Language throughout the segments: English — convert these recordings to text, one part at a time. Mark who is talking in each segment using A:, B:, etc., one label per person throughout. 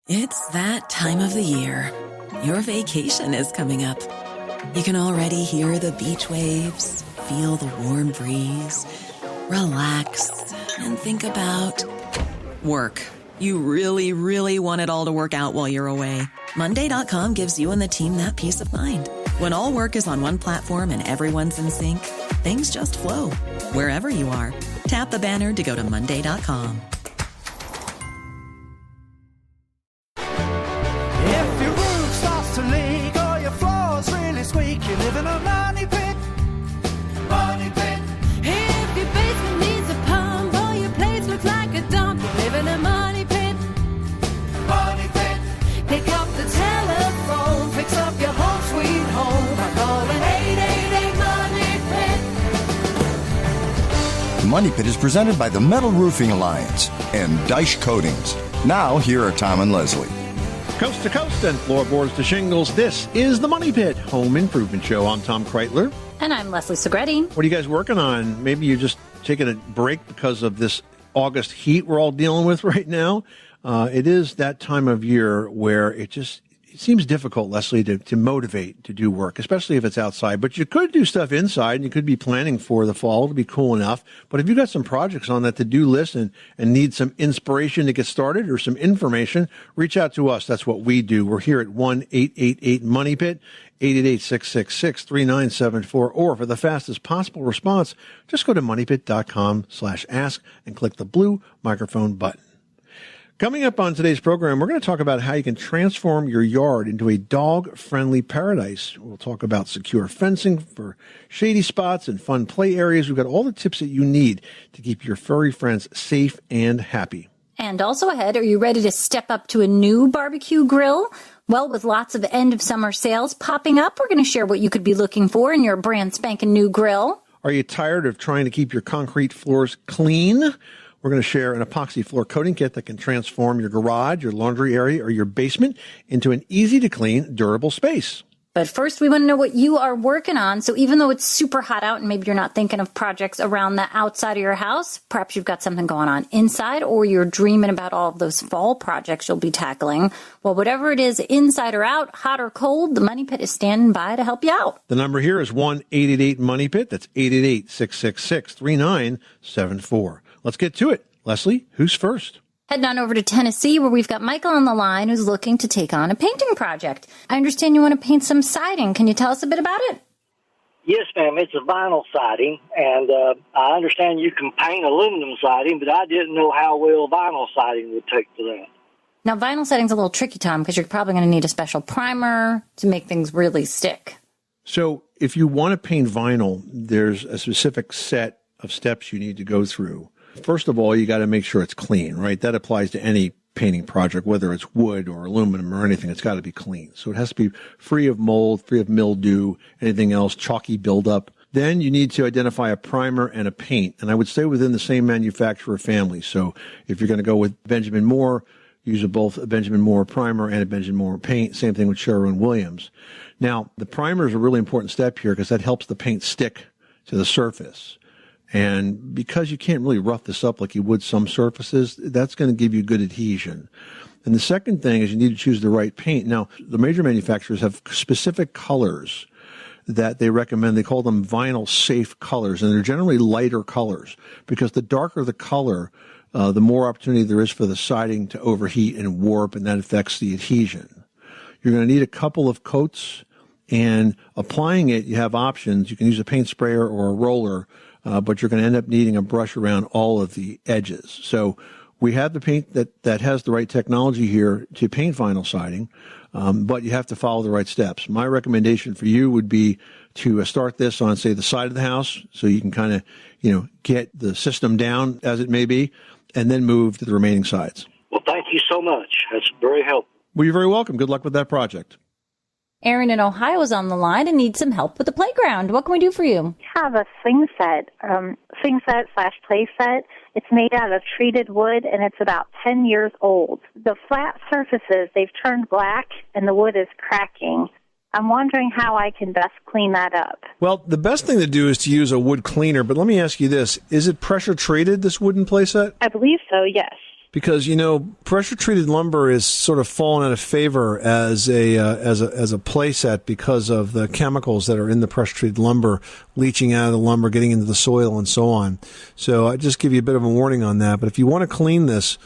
A: It's that time of the year. Your vacation is coming up. You can already hear the beach waves, feel the warm breeze, relax, and think about work. You really, really want it all to work out while you're away. Monday.com gives you and the team that peace of mind. When all work is on one platform and everyone's in sync, things just flow. Wherever you are, tap the banner to go to Monday.com.
B: If your roof starts to leak or your floor's really squeak, you live in a money pit. Money pit.
C: If your basement needs a pump or your place looks like a dump, you live in a money pit.
B: Money pit.
C: Pick up the telephone, fix up your home sweet home by calling 888 Money Pit.
D: The Money Pit is presented by the Metal Roofing Alliance and Dyche Coatings. Now, here are Tom and Leslie.
E: Coast to coast and floorboards to shingles, this is the Money Pit Home Improvement Show. I'm Tom Kreitler.
F: And I'm Leslie Segretti.
E: What are you guys working on? Maybe you're just taking a break because of this August heat we're all dealing with right now. It is that time of year where it seems difficult, Leslie, to motivate to do work, especially if it's outside. But you could do stuff inside, and you could be planning for the fall to be cool enough. But if you've got some projects on that to-do list and need some inspiration to get started or some information, reach out to us. That's what we do. We're here at 1-888-MONEY-PIT, 888-666-3974. Or for the fastest possible response, just go to moneypit.com/ask and click the blue microphone button. Coming up on today's program, we're going to talk about how you can transform your yard into a dog-friendly paradise. We'll talk about secure fencing for shady spots and fun play areas. We've got all the tips that you need to keep your furry friends safe and happy.
F: And also ahead, are you ready to step up to a new BBQ grill? Well, with lots of end-of-summer sales popping up, we're going to share what you could be looking for in your brand spanking new grill.
E: Are you tired of trying to keep your concrete floors clean? We're going to share an Epoxy Floor Coating Kit that can transform your garage, your laundry area, or your basement into an easy-to-clean, durable space.
F: But first, we want to know what you are working on. So even though it's super hot out and maybe you're not thinking of projects around the outside of your house, perhaps you've got something going on inside, or you're dreaming about all of those fall projects you'll be tackling. Well, whatever it is, inside or out, hot or cold, the Money Pit is standing by to help you out.
E: The number here is 1-888-MONEY-PIT. That's 888-666-3974. Let's get to it. Leslie, who's first?
F: Heading on over to Tennessee, where we've got Michael on the line who's looking to take on a painting project. I understand you want to paint some siding. Can you tell us a bit about it?
G: Yes, ma'am. It's a vinyl siding, and I understand you can paint aluminum siding, but I didn't know how well vinyl siding would take to that.
F: Now, vinyl siding's a little tricky, Tom, because you're probably going to need a special primer to make things really stick.
E: So if you want to paint vinyl, there's a specific set of steps you need to go through. First of all, you got to make sure it's clean, right? That applies to any painting project, whether it's wood or aluminum or anything. It's got to be clean. So it has to be free of mold, free of mildew, anything else, chalky buildup. Then you need to identify a primer and a paint. And I would stay within the same manufacturer family. So if you're going to go with Benjamin Moore, use both a Benjamin Moore primer and a Benjamin Moore paint. Same thing with Sherwin-Williams. Now, the primer is a really important step here because that helps the paint stick to the surface. And because you can't really rough this up like you would some surfaces, that's going to give you good adhesion. And the second thing is you need to choose the right paint. Now, the major manufacturers have specific colors that they recommend. They call them vinyl safe colors, and they're generally lighter colors because the darker the color, the more opportunity there is for the siding to overheat and warp, and that affects the adhesion. You're going to need a couple of coats, and applying it, you have options. You can use a paint sprayer or a roller, but you're going to end up needing a brush around all of the edges. So we have the paint that has the right technology here to paint vinyl siding, but you have to follow the right steps. My recommendation for you would be to start this on, say, the side of the house, so you can kind of, get the system down as it may be, and then move to the remaining sides.
G: Well, thank you so much. That's very helpful.
E: Well, you're very welcome. Good luck with that project.
F: Erin in Ohio is on the line and needs some help with the playground. What can we do for you?
H: I have a swingset / play set. It's made out of treated wood, and it's about 10 years old. The flat surfaces, they've turned black, and the wood is cracking. I'm wondering how I can best clean that up.
E: Well, the best thing to do is to use a wood cleaner, but let me ask you this. Is it pressure treated, this wooden play set?
H: I believe so, yes.
E: Because, you know, pressure-treated lumber is sort of fallen out of favor as a play set because of the chemicals that are in the pressure-treated lumber leaching out of the lumber, getting into the soil, and so on. So I just give you a bit of a warning on that. But if you want to clean this,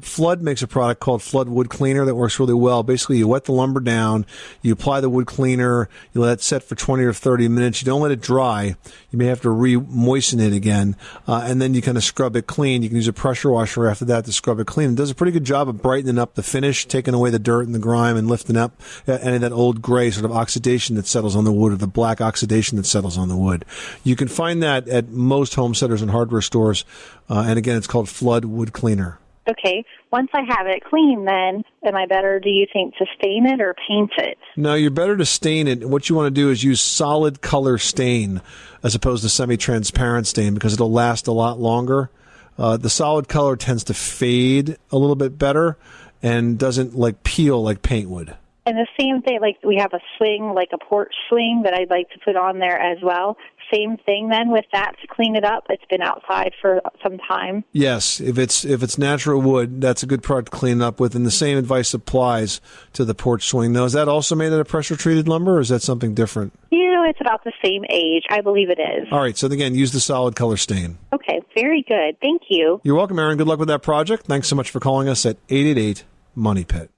E: Flood makes a product called Flood Wood Cleaner that works really well. Basically, you wet the lumber down, you apply the wood cleaner, you let it set for 20 or 30 minutes. You don't let it dry. You may have to re-moisten it again, and then you kind of scrub it clean. You can use a pressure washer after that to scrub it clean. It does a pretty good job of brightening up the finish, taking away the dirt and the grime and lifting up any of that old gray sort of oxidation that settles on the wood or the black oxidation that settles on the wood. You can find that at most home centers and hardware stores, and again, it's called Flood Wood Cleaner.
H: Okay, once I have it clean, then am I better, do you think, to stain it or paint it?
E: No, you're better to stain it. What you want to do is use solid color stain as opposed to semi-transparent stain because it'll last a lot longer. The solid color tends to fade a little bit better and doesn't like peel like paint would.
H: And the same thing, like we have a swing, like a porch swing that I'd like to put on there as well. Same thing then with that to clean it up. It's been outside for some time.
E: Yes, if it's natural wood, that's a good product to clean up with. And the same advice applies to the porch swing. Now, is that also made out of pressure-treated lumber, or is that something different?
H: You know, it's about the same age. I believe it is.
E: All right, so again, use the solid color stain.
H: Okay, very good. Thank you.
E: You're welcome, Erin. Good luck with that project. Thanks so much for calling us at 888-MONEY-PIT.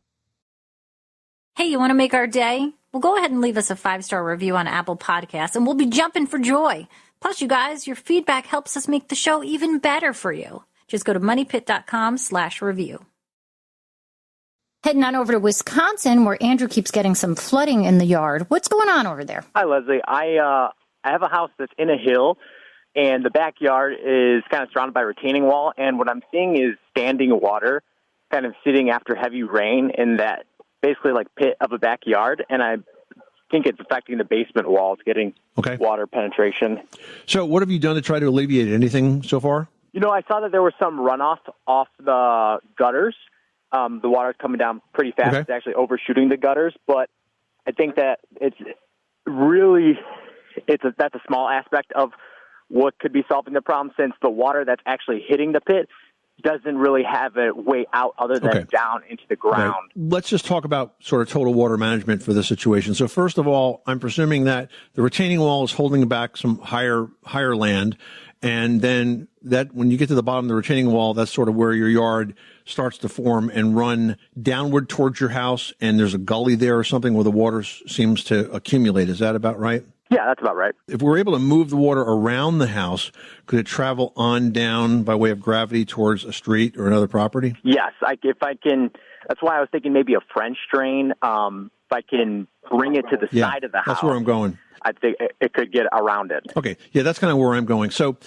F: Hey, you want to make our day? Well, go ahead and leave us a 5-star review on Apple Podcasts, and we'll be jumping for joy. Plus, you guys, your feedback helps us make the show even better for you. Just go to moneypit.com/review. Heading on over to Wisconsin, where Andrew keeps getting some flooding in the yard. What's going on over there?
I: Hi, Leslie. I have a house that's in a hill, and the backyard is kind of surrounded by a retaining wall, and what I'm seeing is standing water kind of sitting after heavy rain in that basically like pit of a backyard, and I think it's affecting the basement walls, getting water penetration.
E: So what have you done to try to alleviate it? Anything so far?
I: You know, I saw that there was some runoff off the gutters. The water's coming down pretty fast.
E: Okay.
I: It's actually overshooting the gutters, but I think that it's really that's a small aspect of what could be solving the problem, since the water that's actually hitting the pit doesn't really have a way out other than down into the ground.
E: Right. Let's just talk about sort of total water management for this situation. So first of all, I'm presuming that the retaining wall is holding back some higher land, and then that when you get to the bottom of the retaining wall, that's sort of where your yard starts to form and run downward towards your house, and there's a gully there or something where the water seems to accumulate. Is that about right?
I: Yeah, that's about right.
E: If we're able to move the water around the house, could it travel on down by way of gravity towards a street or another property?
I: Yes, if I can. That's why I was thinking maybe a French drain. If I can bring it to the side of the house.
E: That's where I'm going.
I: I think it could get around it.
E: Okay, yeah, that's kind of where I'm going. So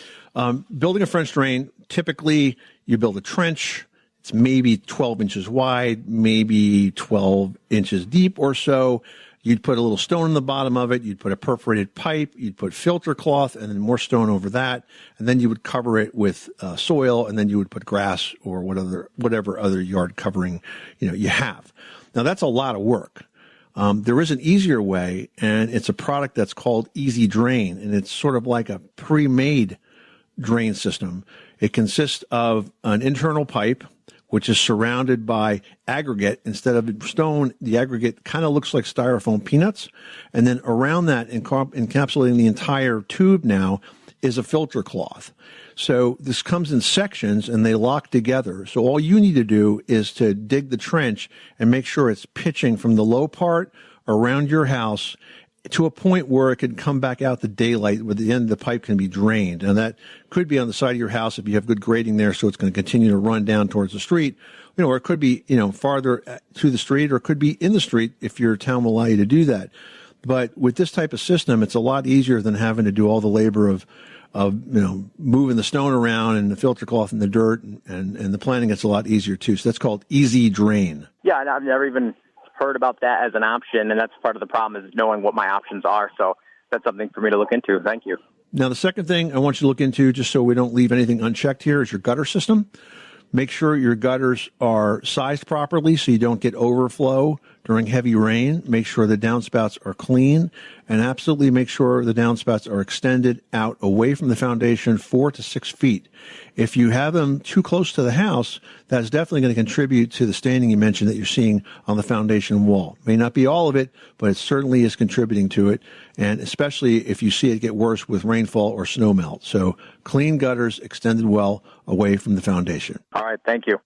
E: building a French drain, typically you build a trench. It's maybe 12 inches wide, maybe 12 inches deep or so. You'd put a little stone in the bottom of it. You'd put a perforated pipe. You'd put filter cloth and then more stone over that. And then you would cover it with soil, and then you would put grass or whatever other yard covering you have. Now, that's a lot of work. There is an easier way, and it's a product that's called Easy Drain, and it's sort of like a pre-made drain system. It consists of an internal pipe, which is surrounded by aggregate. Instead of stone, the aggregate kind of looks like styrofoam peanuts. And then around that, encapsulating the entire tube now, is a filter cloth. So this comes in sections, and they lock together. So all you need to do is to dig the trench and make sure it's pitching from the low part around your house to a point where it can come back out the daylight, where the end of the pipe can be drained. And that could be on the side of your house if you have good grading there, so it's going to continue to run down towards the street. Or it could be, farther to the street, or it could be in the street if your town will allow you to do that. But with this type of system, it's a lot easier than having to do all the labor of moving the stone around and the filter cloth and the dirt, and the planning gets a lot easier too. So that's called Easy Drain.
I: Yeah, and I've never even heard about that as an option, and that's part of the problem, is knowing what my options are. So that's something for me to look into. Thank you.
E: Now, the second thing I want you to look into, just so we don't leave anything unchecked here, is your gutter system. Make sure your gutters are sized properly so you don't get overflow during heavy rain. Make sure the downspouts are clean, and absolutely make sure the downspouts are extended out away from the foundation 4 to 6 feet. If you have them too close to the house, that's definitely going to contribute to the staining you mentioned that you're seeing on the foundation wall. May not be all of it, but it certainly is contributing to it, and especially if you see it get worse with rainfall or snow melt. So clean gutters extended well away from the foundation.
I: All right, thank you.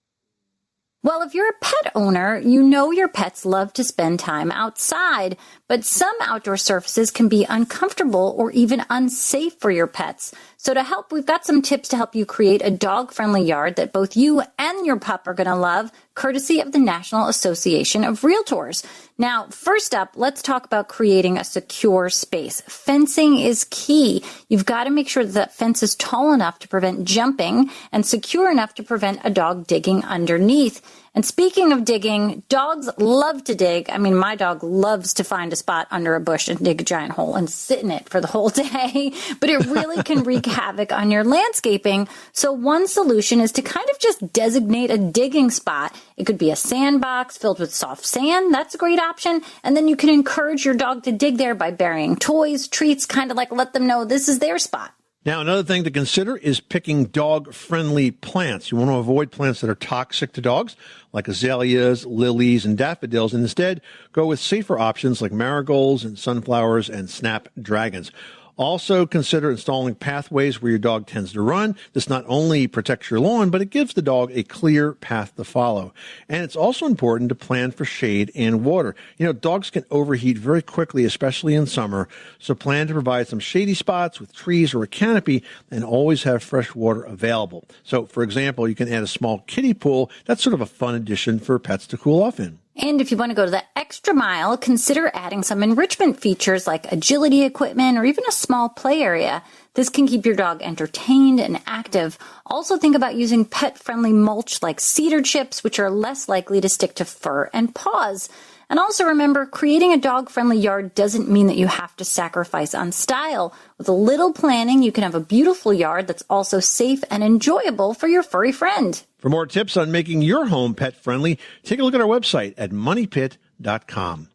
F: Well, if you're a pet owner, you know your pets love to spend time outside, but some outdoor surfaces can be uncomfortable or even unsafe for your pets. So to help, we've got some tips to help you create a dog-friendly yard that both you and your pup are going to love, courtesy of the National Association of Realtors. Now, first up, let's talk about creating a secure space. Fencing is key. You've got to make sure that fence is tall enough to prevent jumping and secure enough to prevent a dog digging underneath. And speaking of digging, dogs love to dig. I mean, my dog loves to find a spot under a bush and dig a giant hole and sit in it for the whole day. But it really can wreak havoc on your landscaping. So one solution is to kind of just designate a digging spot. It could be a sandbox filled with soft sand. That's a great option. And then you can encourage your dog to dig there by burying toys, treats, kind of like let them know this is their spot.
E: Now, another thing to consider is picking dog-friendly plants. You want to avoid plants that are toxic to dogs, like azaleas, lilies, and daffodils, and instead go with safer options like marigolds and sunflowers and snapdragons. Also consider installing pathways where your dog tends to run. This not only protects your lawn, but it gives the dog a clear path to follow. And it's also important to plan for shade and water. You know, dogs can overheat very quickly, especially in summer. So plan to provide some shady spots with trees or a canopy and always have fresh water available. So, for example, you can add a small kiddie pool. That's sort of a fun addition for pets to cool off in.
F: And if you want to go to the extra mile, consider adding some enrichment features like agility equipment or even a small play area. This can keep your dog entertained and active. Also think about using pet-friendly mulch like cedar chips, which are less likely to stick to fur and paws. And also remember, creating a dog-friendly yard doesn't mean that you have to sacrifice on style. With a little planning, you can have a beautiful yard that's also safe and enjoyable for your furry friend.
E: For more tips on making your home pet-friendly, take a look at our website at moneypit.com.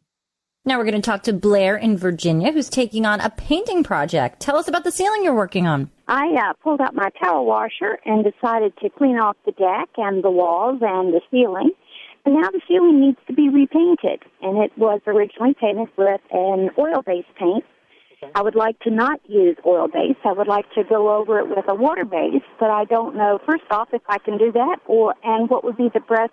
F: Now we're going to talk to Blair in Virginia, who's taking on a painting project. Tell us about the ceiling you're working on.
H: I pulled out my power washer and decided to clean off the deck and the walls and the ceiling. And now the ceiling needs to be repainted, and it was originally painted with an oil-based paint. I would like to not use oil-based. I would like to go over it with a water-based, but I don't know, first off, if I can do that, and what would be the best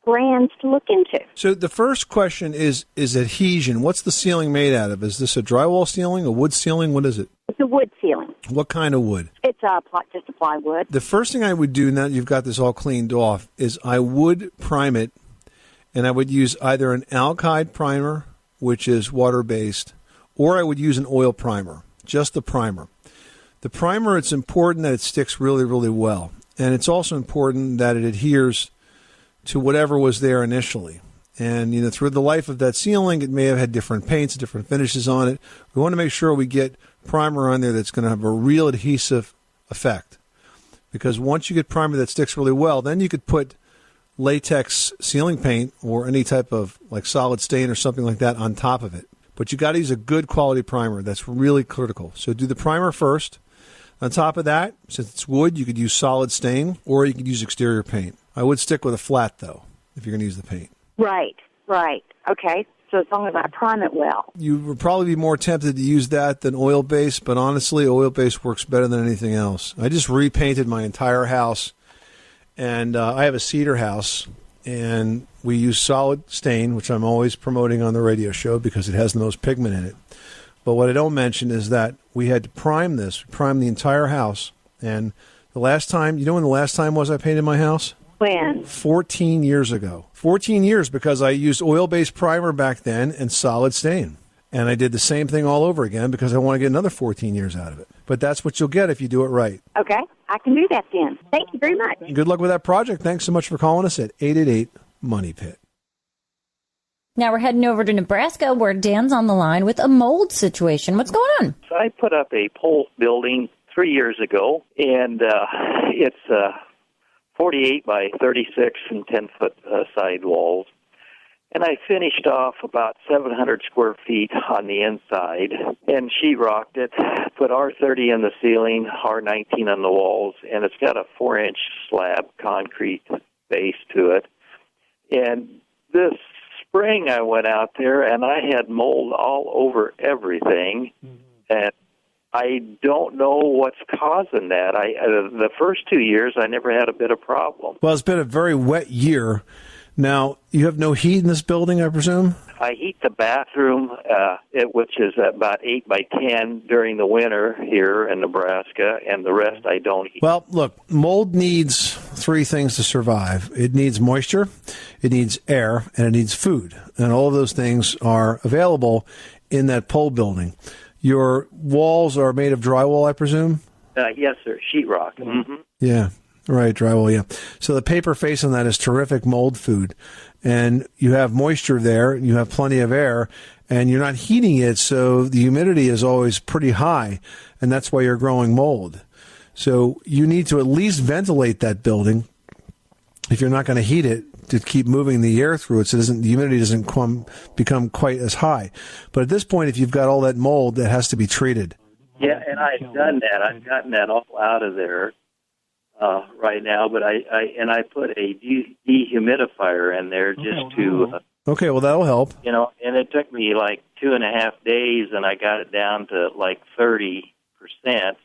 H: brands to look into.
J: So the first question is adhesion. What's the ceiling made out of? Is this a drywall ceiling, a wood ceiling? What is it?
H: It's a wood ceiling.
J: What kind of wood?
H: It's just a plywood.
J: The first thing I would do, now that you've got this all cleaned off, is I would prime it, and I would use either an alkyd primer, which is water-based, or I would use an oil primer, just the primer. The primer, it's important that it sticks really, really well. And it's also important that it adheres to whatever was there initially. And, you know, through the life of that ceiling, it may have had different paints, different finishes on it. We want to make sure we get primer on there that's going to have a real adhesive effect. Because once you get primer that sticks really well, then you could put latex ceiling paint or any type of like solid stain or something like that on top of it. But you got to use a good quality primer. That's really critical. So do the primer first. On top of that, since it's wood, you could use solid stain or you could use exterior paint. I would stick with a flat, though, if you're going to use the paint.
H: Right. Okay, so as long as I prime it well.
J: You would probably be more tempted to use that than oil-based, but honestly, oil-based works better than anything else. I just repainted my entire house, and I have a cedar house, and we use solid stain, which I'm always promoting on the radio show because it has the most pigment in it. But what I don't mention is that we had to prime this, prime the entire house. And the last time, you know when the last time was I painted my house?
H: When?
J: 14 years ago. 14 years because I used oil-based primer back then and solid stain. And I did the same thing all over again because I want to get another 14 years out of it. But that's what you'll get if you do it right.
H: Okay, I can do that then. Thank you very much.
J: Good luck with that project. Thanks so much for calling us at 888-MONEY-PIT.
F: Now we're heading over to Nebraska where Dan's on the line with a mold situation. What's going on?
K: So I put up a pole building 3 years ago, and it's 48 by 36 and 10-foot side walls. And I finished off about 700 square feet on the inside and sheetrocked it, put R30 in the ceiling, R19 on the walls, and it's got a 4-inch slab concrete base to it. And this spring I went out there and I had mold all over everything, and I don't know what's causing that. The first 2 years I never had a bit of problem.
J: Well, it's been a very wet year. Now, you have no heat in this building, I presume?
K: I heat the bathroom, which is about 8 by 10 during the winter here in Nebraska, and the rest I don't heat.
J: Well, look, mold needs 3 things to survive. It needs moisture, it needs air, and it needs food. And all of those things are available in that pole building. Your walls are made of drywall, I presume?
K: Yes, sir, sheetrock. Mm-hmm.
J: Yeah. Right, drywall, yeah. So the paper face on that is terrific mold food. And you have moisture there, and you have plenty of air, and you're not heating it, so the humidity is always pretty high, and that's why you're growing mold. So you need to at least ventilate that building if you're not going to heat it, to keep moving the air through it so the humidity doesn't become quite as high. But at this point, if you've got all that mold, that has to be treated.
K: Yeah, and I've done that. I've gotten that all out of there. Right now, but I put a dehumidifier in there just to...
J: okay, well, that'll help.
K: You know, and it took me like 2.5 days, and I got it down to like 30%,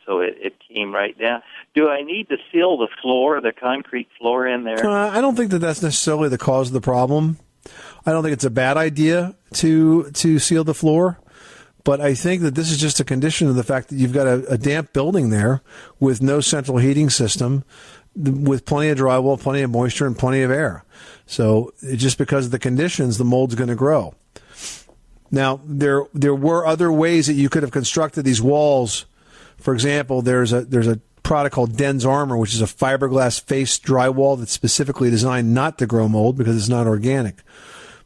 K: so it came right down. Do I need to seal the floor, the concrete floor in there?
J: I don't think that's necessarily the cause of the problem. I don't think it's a bad idea to seal the floor. But I think that this is just a condition of the fact that you've got a damp building there with no central heating system, with plenty of drywall, plenty of moisture, and plenty of air. So just because of the conditions, the mold's going to grow. Now, there were other ways that you could have constructed these walls. For example, there's a product called Den's Armor, which is a fiberglass face drywall that's specifically designed not to grow mold because it's not organic.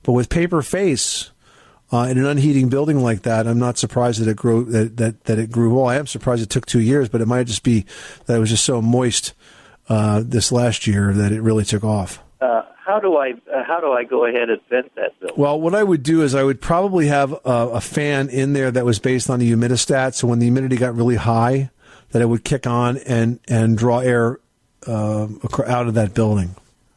J: But with paper face... in an unheating building like that, I'm not surprised that it grew. That it grew well. I am surprised it took 2 years, but it might just be that it was just so moist this last year that it really took off.
K: How do I go ahead and vent that building?
J: Well, what I would do is I would probably have a fan in there that was based on a humidistat. So when the humidity got really high, that it would kick on and draw air out of that building,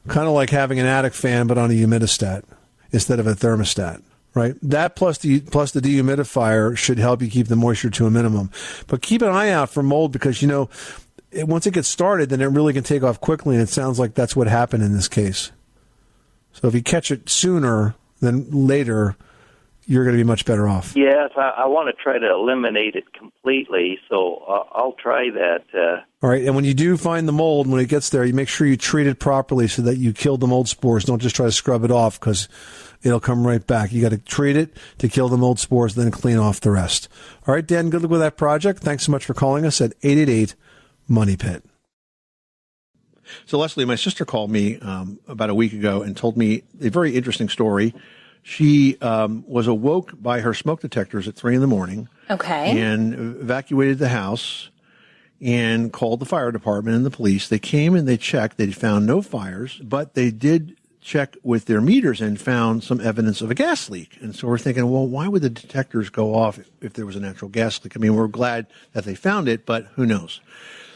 J: kind of like having an attic fan but on a humidistat instead of a thermostat. Right, that plus the dehumidifier should help you keep the moisture to a minimum. But keep an eye out for mold because, once it gets started, then it really can take off quickly, and it sounds like that's what happened in this case. So if you catch it sooner than later, you're going to be much better off.
K: Yes, I want to try to eliminate it completely, so I'll try that.
J: All right, and when you do find the mold, when it gets there, you make sure you treat it properly so that you kill the mold spores. Don't just try to scrub it off because it'll come right back. You got to treat it to kill the mold spores, then clean off the rest. All right, Dan, good luck with that project. Thanks so much for calling us at 888-MONEY-PIT.
E: So, Leslie, my sister called me about a week ago and told me a very interesting story. She was awoke by her smoke detectors at 3 a.m.
F: Okay.
E: And evacuated the house and called the fire department and the police. They came and they checked. They found no fires, but they did check with their meters and found some evidence of a gas leak. And so we're thinking, well, why would the detectors go off if there was a natural gas leak? I mean, we're glad that they found it, but who knows?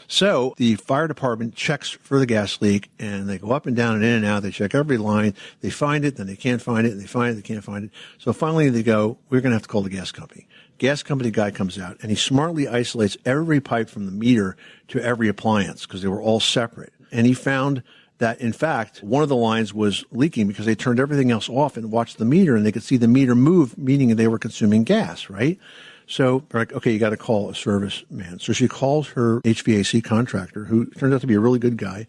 E: So the fire department checks for the gas leak, and they go up and down and in and out. They check every line. They find it, then they can't find it, and they find it, they can't find it. So finally they go, we're going to have to call the gas company. Gas company guy comes out, and he smartly isolates every pipe from the meter to every appliance because they were all separate. And he found that, in fact, one of the lines was leaking because they turned everything else off and watched the meter, and they could see the meter move, meaning they were consuming gas, right? So they're like, okay, you got to call a service man. So she calls her HVAC contractor, who turns out to be a really good guy.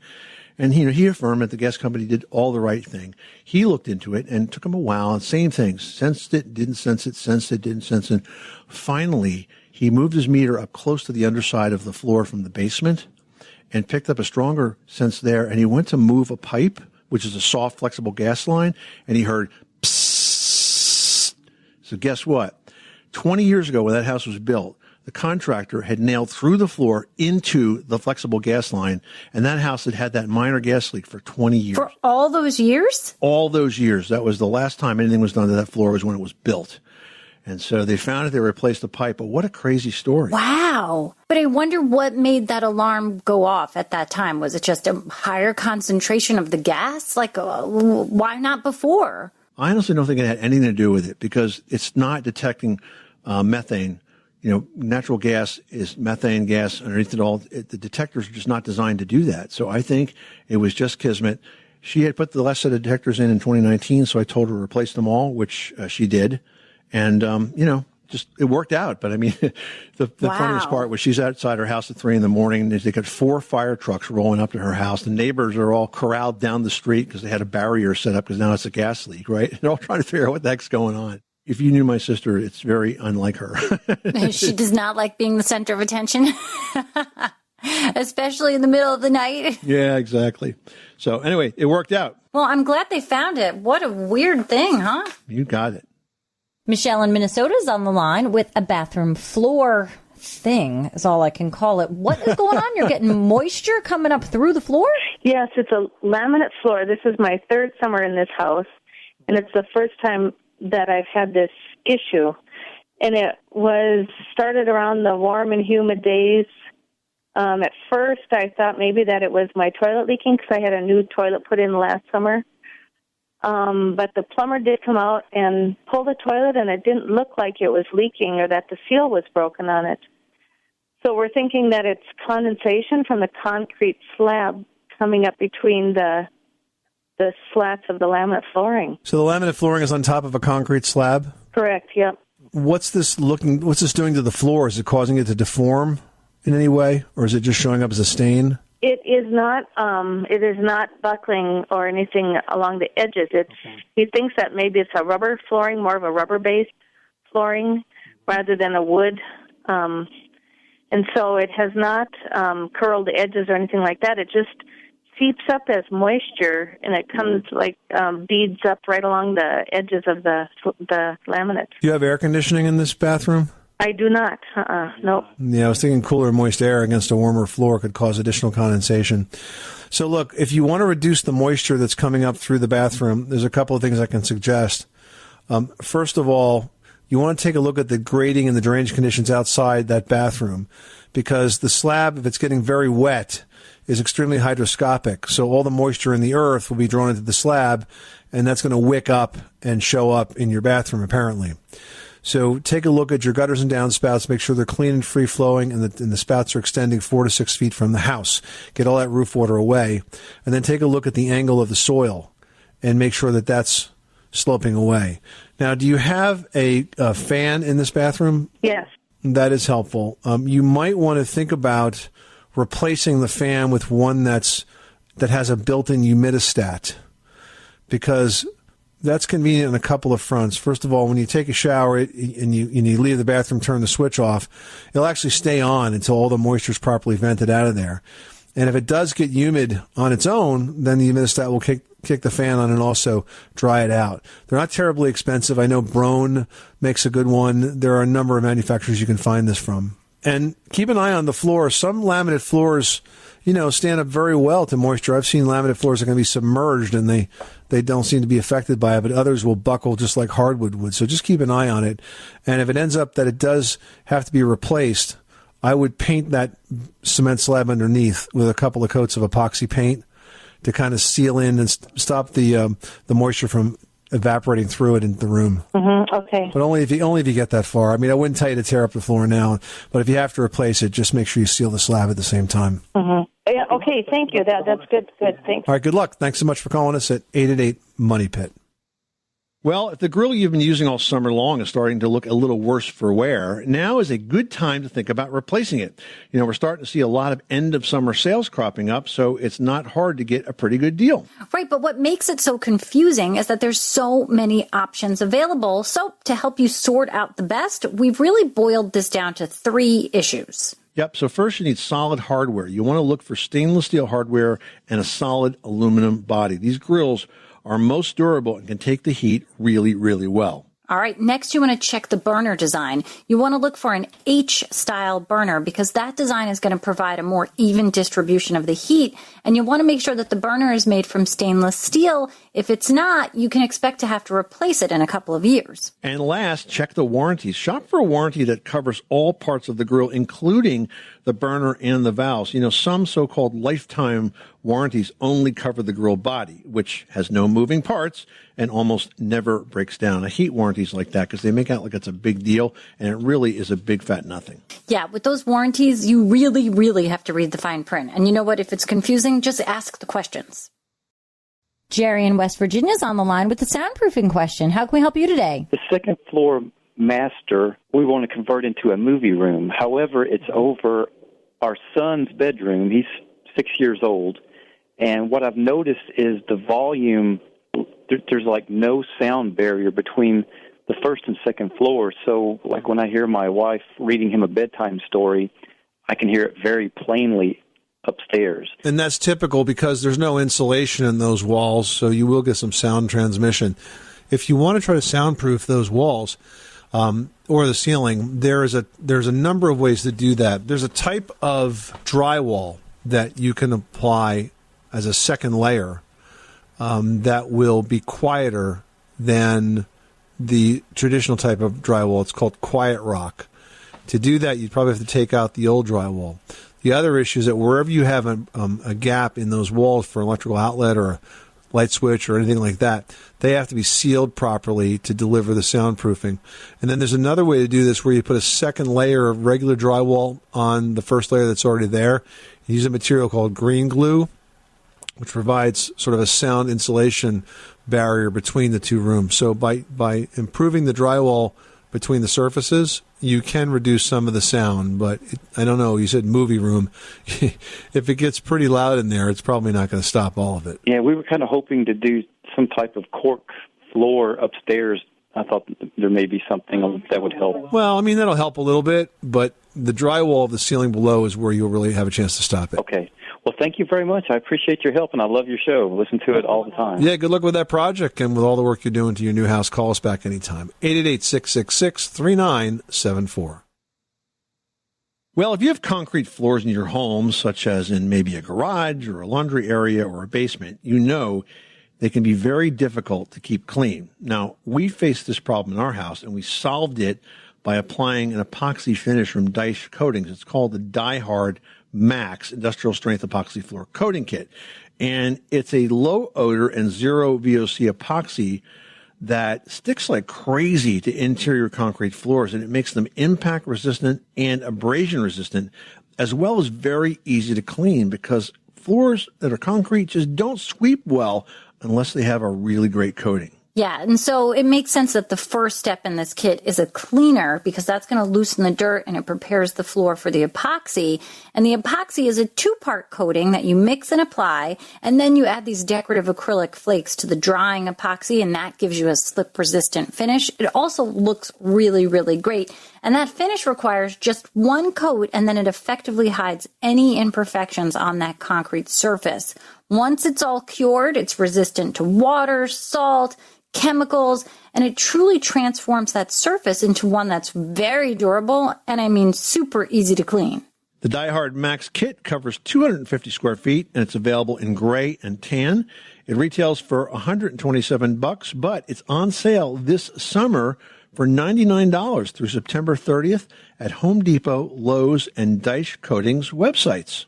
E: And he affirmed that the gas company did all the right thing. He looked into it and took him a while. Same thing. Sensed it, didn't sense it, sensed it, didn't sense it. Finally, he moved his meter up close to the underside of the floor from the basement and picked up a stronger sense there. And he went to move a pipe, which is a soft, flexible gas line, and he heard psst. So guess what? 20 years ago when that house was built, the contractor had nailed through the floor into the flexible gas line, and that house had had that minor gas leak for 20 years.
F: For all those years?
E: All those years. That was the last time anything was done to that floor was when it was built. And so they found it, they replaced the pipe, but what a crazy story.
F: Wow. But I wonder what made that alarm go off at that time. Was it just a higher concentration of the gas? Like, why not before?
E: I honestly don't think it had anything to do with it because it's not detecting methane. You know, natural gas is methane gas underneath it all. The detectors are just not designed to do that. So I think it was just kismet. She had put the last set of detectors in 2019, so I told her to replace them all, which she did. And, you know, just it worked out. But I mean, the funniest part was she's outside her house at 3 a.m. They got 4 fire trucks rolling up to her house. The neighbors are all corralled down the street because they had a barrier set up because now it's a gas leak, right? They're all trying to figure out what the heck's going on. If you knew my sister, it's very unlike her.
F: She does not like being the center of attention, especially in the middle of the night.
E: Yeah, exactly. So anyway, it worked out.
F: Well, I'm glad they found it. What a weird thing, huh?
E: You got it.
L: Michelle in Minnesota is on the line with a bathroom floor thing, is all I can call it. What is going on? You're getting moisture coming up through the floor?
H: Yes, it's a laminate floor. This is my 3rd summer in this house, and it's the first time that I've had this issue. And it was started around the warm and humid days. At first, I thought maybe that it was my toilet leaking because I had a new toilet put in last summer. But the plumber did come out and pull the toilet, and it didn't look like it was leaking or that the seal was broken on it. So we're thinking that it's condensation from the concrete slab coming up between the slats of the laminate flooring.
J: So the laminate flooring is on top of a concrete slab?
H: Correct, yep.
J: What's this doing to the floor? Is it causing it to deform in any way, or is it just showing up as a stain?
H: It is not buckling or anything along the edges. He thinks that maybe it's a rubber flooring, more of a rubber-based flooring rather than a wood. And so it has not curled the edges or anything like that. It just seeps up as moisture, and it comes like beads up right along the edges of the laminate.
J: Do you have air conditioning in this bathroom?
H: I do not. Nope.
J: Yeah, I was thinking cooler, moist air against a warmer floor could cause additional condensation. So look, if you want to reduce the moisture that's coming up through the bathroom, there's a couple of things I can suggest. First of all, you want to take a look at the grading and the drainage conditions outside that bathroom, because the slab, if it's getting very wet, is extremely hydroscopic. So all the moisture in the earth will be drawn into the slab, and that's going to wick up and show up in your bathroom, apparently. So take a look at your gutters and downspouts, make sure they're clean and free-flowing, and the spouts are extending 4 to 6 feet from the house. Get all that roof water away. And then take a look at the angle of the soil and make sure that that's sloping away. Now, do you have a fan in this bathroom?
H: Yes.
J: That is helpful. You might want to think about replacing the fan with one that has a built-in humidistat, because that's convenient on a couple of fronts. First of all, when you take a shower and you leave the bathroom, turn the switch off, it'll actually stay on until all the moisture is properly vented out of there. And if it does get humid on its own, then the humidistat will kick the fan on and also dry it out. They're not terribly expensive. I know Brone makes a good one. There are a number of manufacturers you can find this from. And keep an eye on the floor. Some laminate floors, stand up very well to moisture. I've seen laminate floors that can be submerged and they don't seem to be affected by it, but others will buckle just like hardwood would. So just keep an eye on it. And if it ends up that it does have to be replaced, I would paint that cement slab underneath with a couple of coats of epoxy paint to kind of seal in and stop the moisture from evaporating through it into the room.
H: Mm-hmm. Okay.
J: But only if you get that far. I mean, I wouldn't tell you to tear up the floor now, but if you have to replace it, just make sure you seal the slab at the same time.
H: Mm-hmm. Yeah. Okay. Thank you. That's good. Good. Thanks.
J: All right. Good luck. Thanks so much for calling us at 888-MONEY-PIT.
E: Well, if the grill you've been using all summer long is starting to look a little worse for wear, now is a good time to think about replacing it. We're starting to see a lot of end-of-summer sales cropping up, so it's not hard to get a pretty good deal.
F: Right, but what makes it so confusing is that there's so many options available. So to help you sort out the best, we've really boiled this down to 3 issues.
E: Yep. So first you need solid hardware. You want to look for stainless steel hardware and a solid aluminum body. These grills are most durable and can take the heat really, really well.
F: All right, next you want to check the burner design. You want to look for an H-style burner because that design is going to provide a more even distribution of the heat, and you want to make sure that the burner is made from stainless steel. If it's not, you can expect to have to replace it in a couple of years.
E: And last, check the warranties. Shop for a warranty that covers all parts of the grill, including the burner and the valves. You know, some so-called lifetime warranties only cover the grill body, which has no moving parts and almost never breaks down. I hate warranties like that because they make out like it's a big deal, and it really is a big fat nothing.
F: Yeah, with those warranties, you really, really have to read the fine print. And you know what? If it's confusing, just ask the questions.
L: Jerry in West Virginia is on the line with the soundproofing question. How can we help you today?
M: The second floor master, we want to convert into a movie room. However, it's over our son's bedroom. He's 6 years old. And what I've noticed is the volume, there's like no sound barrier between the first and second floor. So like when I hear my wife reading him a bedtime story, I can hear it very plainly upstairs.
J: And that's typical because there's no insulation in those walls, so you will get some sound transmission. If you want to try to soundproof those walls or the ceiling, there's a number of ways to do that. There's a type of drywall that you can apply as a second layer that will be quieter than the traditional type of drywall. It's called quiet rock. To do that, you'd probably have to take out the old drywall. The other issue is that wherever you have a gap in those walls for an electrical outlet or a light switch or anything like that, they have to be sealed properly to deliver the soundproofing. And then there's another way to do this where you put a second layer of regular drywall on the first layer that's already there. You use a material called green glue, which provides sort of a sound insulation barrier between the two rooms. So by improving the drywall between the surfaces, you can reduce some of the sound, but I don't know, you said movie room. If it gets pretty loud in there, it's probably not going to stop all of it.
M: Yeah, we were kind of hoping to do some type of cork floor upstairs. I thought there may be something that would help.
J: Well, I mean, that'll help a little bit, but the drywall of the ceiling below is where you'll really have a chance to stop it.
M: Okay. Well, thank you very much. I appreciate your help, and I love your show. Listen to it all the time.
J: Yeah, good luck with that project and with all the work you're doing to your new house. Call us back anytime. 888-666-3974. Well, if you have concrete floors in your home, such as in maybe a garage or a laundry area or a basement, you know they can be very difficult to keep clean. Now, we faced this problem in our house, and we solved it by applying an epoxy finish from Dyche Coatings. It's called the Die Hard Max Industrial Strength Epoxy Floor Coating Kit. And it's a low odor and zero VOC epoxy that sticks like crazy to interior concrete floors, and it makes them impact resistant and abrasion resistant, as well as very easy to clean because floors that are concrete just don't sweep well unless they have a really great coating.
F: Yeah, and so it makes sense that the first step in this kit is a cleaner because that's going to loosen the dirt and it prepares the floor for the epoxy. And the epoxy is a two-part coating that you mix and apply, and then you add these decorative acrylic flakes to the drying epoxy, and that gives you a slip-resistant finish. It also looks really, really great. And that finish requires just one coat, and then it effectively hides any imperfections on that concrete surface. Once it's all cured, it's resistant to water, salt, chemicals, and it truly transforms that surface into one that's very durable and, I mean, super easy to clean.
E: The Die Hard Max kit covers 250 square feet, and it's available in gray and tan. It retails for $127, but it's on sale this summer for $99 through September 30th at Home Depot, Lowe's, and Dyche Coatings websites.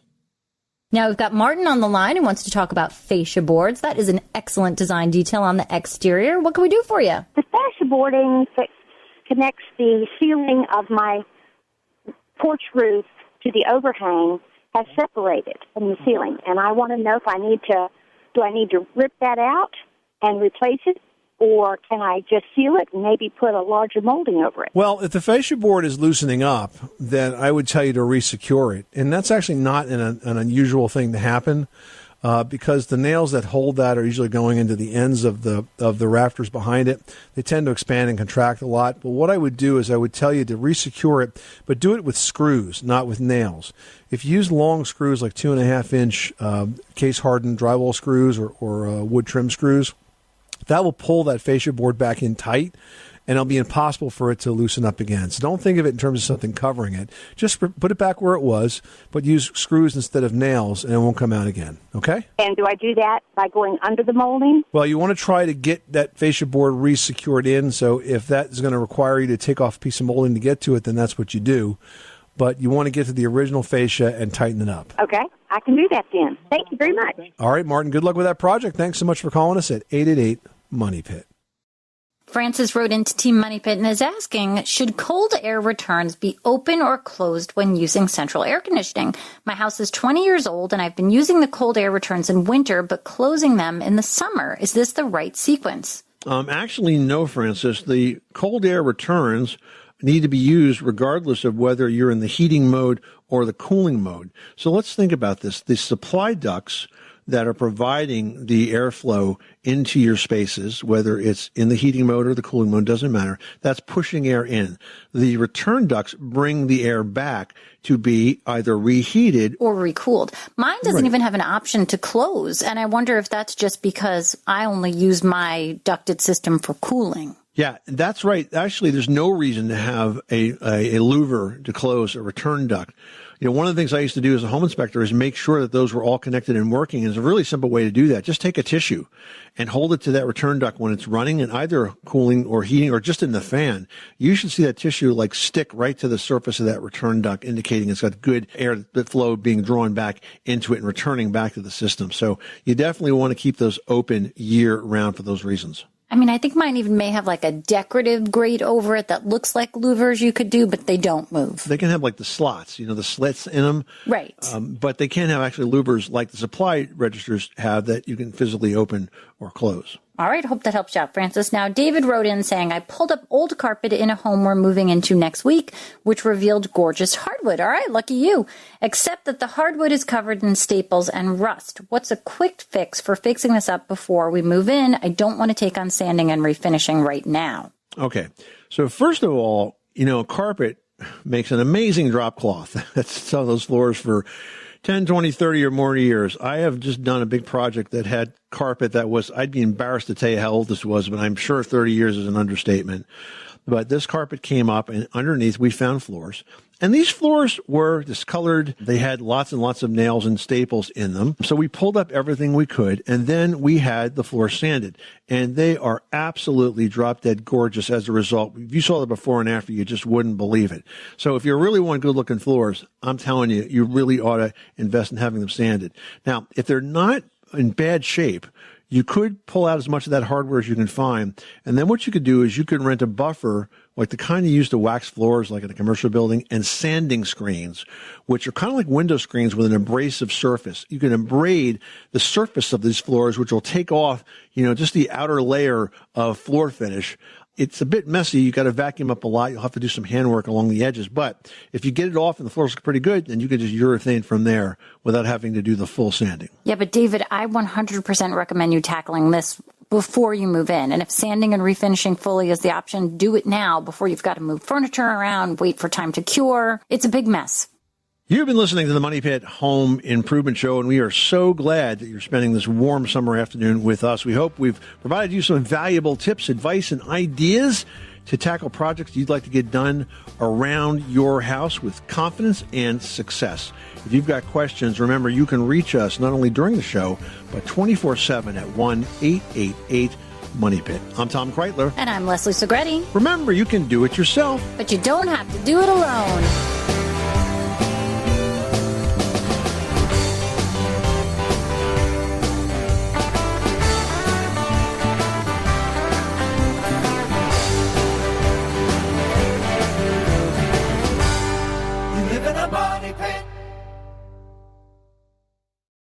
L: Now we've got Martin on the line who wants to talk about fascia boards. That is an excellent design detail on the exterior. What can we do for you?
N: The fascia boarding that connects the ceiling of my porch roof to the overhang has separated from the ceiling, and I want to know if I need to rip that out and replace it, or can I just seal it and maybe put a larger molding over it?
J: Well, if the fascia board is loosening up, then I would tell you to resecure it. And that's actually not an unusual thing to happen because the nails that hold that are usually going into the ends of the rafters behind it. They tend to expand and contract a lot. But what I would do is I would tell you to resecure it, but do it with screws, not with nails. If you use long screws like 2.5-inch case-hardened drywall screws or wood trim screws, that will pull that fascia board back in tight, and it'll be impossible for it to loosen up again. So don't think of it in terms of something covering it. Just put it back where it was, but use screws instead of nails, and it won't come out again. Okay?
N: And do I do that by going under the molding?
J: Well, you want to try to get that fascia board re-secured in, so if that is going to require you to take off a piece of molding to get to it, then that's what you do. But you want to get to the original fascia and tighten it up.
N: Okay, I can do that then. Thank you very much.
J: All right, Martin, good luck with that project. Thanks so much for calling us at 888-MONEY-PIT.
F: Francis wrote into Team Money Pit and is asking, should cold air returns be open or closed when using central air conditioning? My house is 20 years old and I've been using the cold air returns in winter but closing them in the summer. Is this the right sequence?
E: Actually, no, Francis. The cold air returns need to be used regardless of whether you're in the heating mode or the cooling mode. So let's think about this. The supply ducts that are providing the airflow into your spaces, whether it's in the heating mode or the cooling mode, doesn't matter. That's pushing air in. The return ducts bring the air back to be either reheated
F: or recooled. Mine doesn't even have an option to close, and I wonder if that's just because I only use my ducted system for cooling.
E: Yeah, that's right. Actually, there's no reason to have a louver to close a return duct. You know, one of the things I used to do as a home inspector is make sure that those were all connected and working. And there's a really simple way to do that. Just take a tissue and hold it to that return duct when it's running and either cooling or heating or just in the fan. You should see that tissue like stick right to the surface of that return duct, indicating it's got good air flow being drawn back into it and returning back to the system. So you definitely want to keep those open year round for those reasons.
F: I mean, I think mine even may have like a decorative grate over it that looks like louvers you could do, but they don't move.
E: They can have like the slots, you know, the slits in them.
F: Right.
E: But they can't have actually louvers like the supply registers have that you can physically open or close.
F: All right. Hope that helps you out, Francis. Now, David wrote in saying, I pulled up old carpet in a home we're moving into next week, which revealed gorgeous hardwood. All right. Lucky you. Except that the hardwood is covered in staples and rust. What's a quick fix for fixing this up before we move in? I don't want to take on sanding and refinishing right now.
E: Okay. So first of all, you know, carpet makes an amazing drop cloth. That's on those floors for 10, 20, 30 or more years. I have just done a big project that had carpet that was, I'd be embarrassed to tell you how old this was, but I'm sure 30 years is an understatement. But this carpet came up and underneath we found floors. And these floors were discolored. They had lots and lots of nails and staples in them. So we pulled up everything we could, and then we had the floors sanded. And they are absolutely drop dead gorgeous as a result. If you saw the before and after, you just wouldn't believe it. So if you really want good looking floors, I'm telling you, you really ought to invest in having them sanded. Now, if they're not in bad shape, you could pull out as much of that hardware as you can find. And then what you could do is you could rent a buffer, like the kind you use to wax floors, like in a commercial building, and sanding screens, which are kind of like window screens with an abrasive surface. You can abrade the surface of these floors, which will take off, you know, just the outer layer of floor finish. It's a bit messy. You got to vacuum up a lot. You'll have to do some handwork along the edges. But if you get it off and the floors look pretty good, then you can just urethane from there without having to do the full sanding.
F: Yeah, but David, I 100% recommend you tackling this before you move in. And if sanding and refinishing fully is the option, do it now before you've got to move furniture around, wait for time to cure. It's a big mess.
E: You've been listening to the Money Pit Home Improvement Show, and we are so glad that you're spending this warm summer afternoon with us. We hope we've provided you some valuable tips, advice, and ideas to tackle projects you'd like to get done around your house with confidence and success. If you've got questions, remember you can reach us not only during the show, but 24/7 at 1-888-MONEY-PIT. I'm Tom Kreitler.
F: And I'm Leslie Segretti.
E: Remember, you can do it yourself,
F: but you don't have to do it alone.